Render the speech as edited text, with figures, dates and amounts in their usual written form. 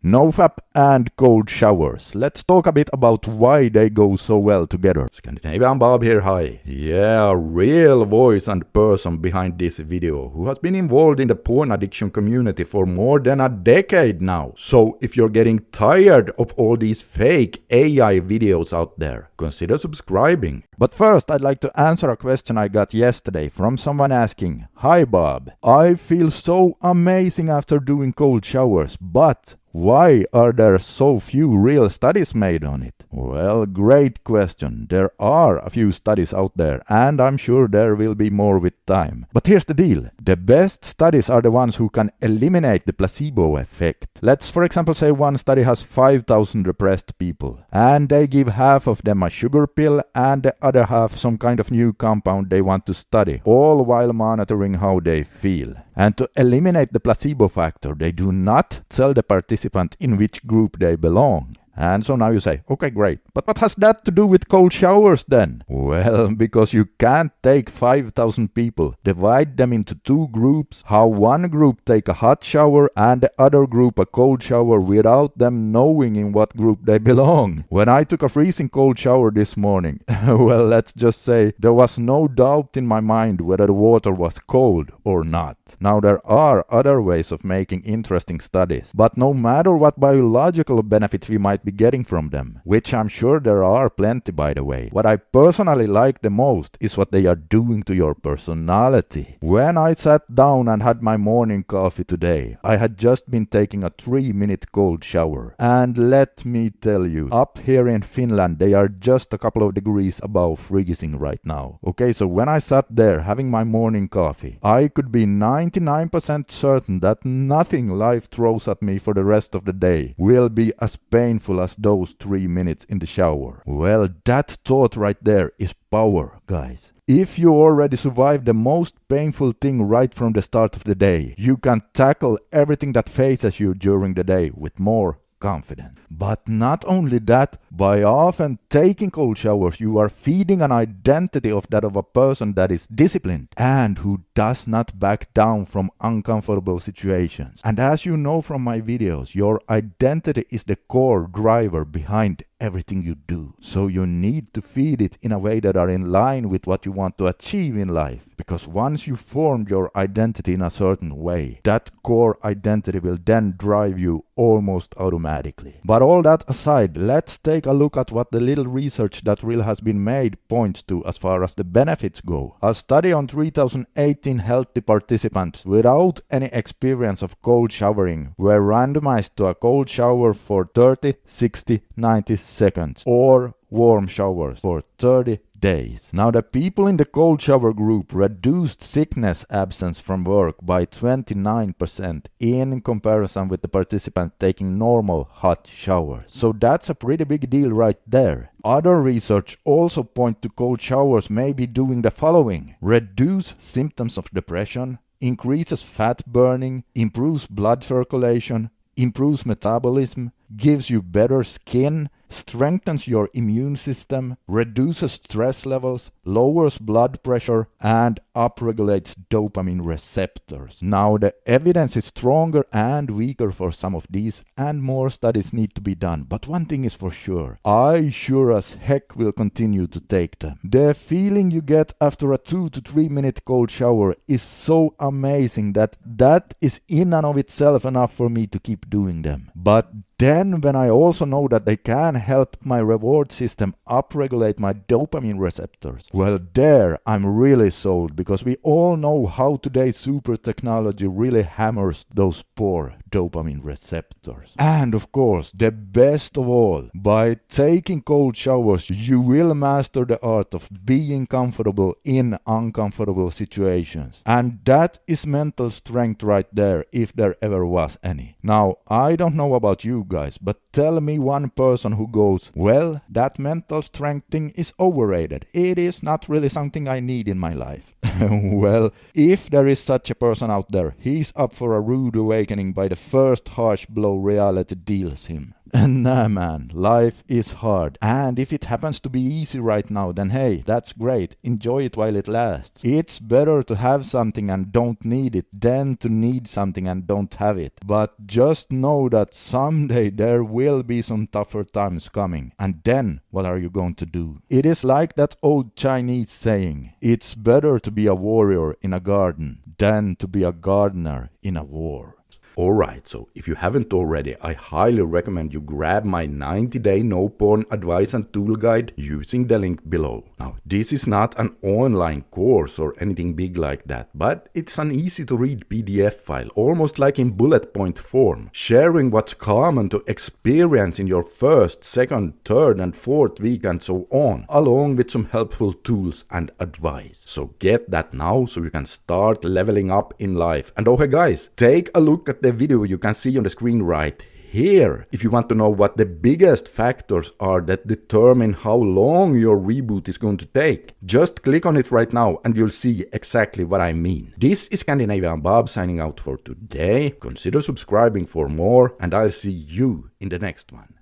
NoFap and cold showers. Let's talk a bit about why they go so well together. Scandinavian Bob here, hi. Yeah, a real voice and person behind this video who has been involved in the porn addiction community for more than a decade now. So if you're getting tired of all these fake AI videos out there, consider subscribing. But first, I'd like to answer a question I got yesterday from someone asking, "Hi Bob, I feel so amazing after doing cold showers, but why are there so few real studies made on it?" Well, great question. There are a few studies out there, and I'm sure there will be more with time. But here's the deal. The best studies are the ones who can eliminate the placebo effect. Let's for example say one study has 5,000 depressed people, and they give half of them a sugar pill and the other half some kind of new compound they want to study, all while monitoring how they feel. And to eliminate the placebo factor, they do not tell the participant in which group they belong. And so now you say, okay, great, but what has that to do with cold showers then? Well, because you can't take 5,000 people, divide them into two groups, how one group take a hot shower and the other group a cold shower without them knowing in what group they belong. When I took a freezing cold shower this morning, well, let's just say there was no doubt in my mind whether the water was cold or not. Now there are other ways of making interesting studies, but no matter what biological benefits we might be getting from them, which I'm sure there are plenty by the way, what I personally like the most is what they are doing to your personality. When I sat down and had my morning coffee today, I had just been taking a 3-minute cold shower, and let me tell you, up here in Finland they are just a couple of degrees above freezing right now. Okay, so when I sat there having my morning coffee, I could be 99% certain that nothing life throws at me for the rest of the day will be as painful as those 3 minutes in the shower. Well, that thought right there is power, guys. If you already survived the most painful thing right from the start of the day, you can tackle everything that faces you during the day with more confidence. But not only that, by often taking cold showers, you are feeding an identity of that of a person that is disciplined and who does not back down from uncomfortable situations. And as you know from my videos, your identity is the core driver behind everything you do. So you need to feed it in a way that are in line with what you want to achieve in life. Because once you formed your identity in a certain way, that core identity will then drive you almost automatically. But all that aside, let's take a look at what the little research that really has been made points to as far as the benefits go. A study on 3,018 healthy participants without any experience of cold showering were randomized to a cold shower for 30, 60, 90 seconds or warm showers for 30 days. Now the people in the cold shower group reduced sickness absence from work by 29% in comparison with the participant taking normal hot showers. So that's a pretty big deal right there. Other research also point to cold showers may be doing the following: reduce symptoms of depression, increases fat burning, improves blood circulation, improves metabolism, gives you better skin, strengthens your immune system, reduces stress levels, lowers blood pressure, and upregulates dopamine receptors. Now the evidence is stronger and weaker for some of these, and more studies need to be done. But one thing is for sure, I sure as heck will continue to take them. The feeling you get after a 2 to 3 minute cold shower is so amazing that is in and of itself enough for me to keep doing them. But then when I also know that they can help my reward system upregulate my dopamine receptors, well there I'm really sold, because we all know how today's super technology really hammers those poor dopamine receptors. And of course, the best of all, by taking cold showers you will master the art of being comfortable in uncomfortable situations. And that is mental strength right there, if there ever was any. Now, I don't know about you guys, but tell me one person who goes, well, that mental strength thing is overrated. It is not really something I need in my life. Well, if there is such a person out there, he's up for a rude awakening by the first harsh blow reality deals him. Nah man, life is hard, and if it happens to be easy right now, then hey, that's great, enjoy it while it lasts. It's better to have something and don't need it than to need something and don't have it. But just know that someday there will be some tougher times coming, and then what are you going to do? It is like that old Chinese saying, it's better to be a warrior in a garden than to be a gardener in a war. Alright, so if you haven't already, I highly recommend you grab my 90-day no porn advice and tool guide using the link below. Now, this is not an online course or anything big like that, but it's an easy to read PDF file, almost like in bullet point form, sharing what's common to experience in your first, second, third and fourth week and so on, along with some helpful tools and advice. So get that now so you can start leveling up in life. And okay guys, take a look at the video you can see on the screen right here if you want to know what the biggest factors are that determine how long your reboot is going to take. Just click on it right now and you'll see exactly what I mean. This is Scandinavian Bob signing out for today. Consider subscribing for more and I'll see you in the next one.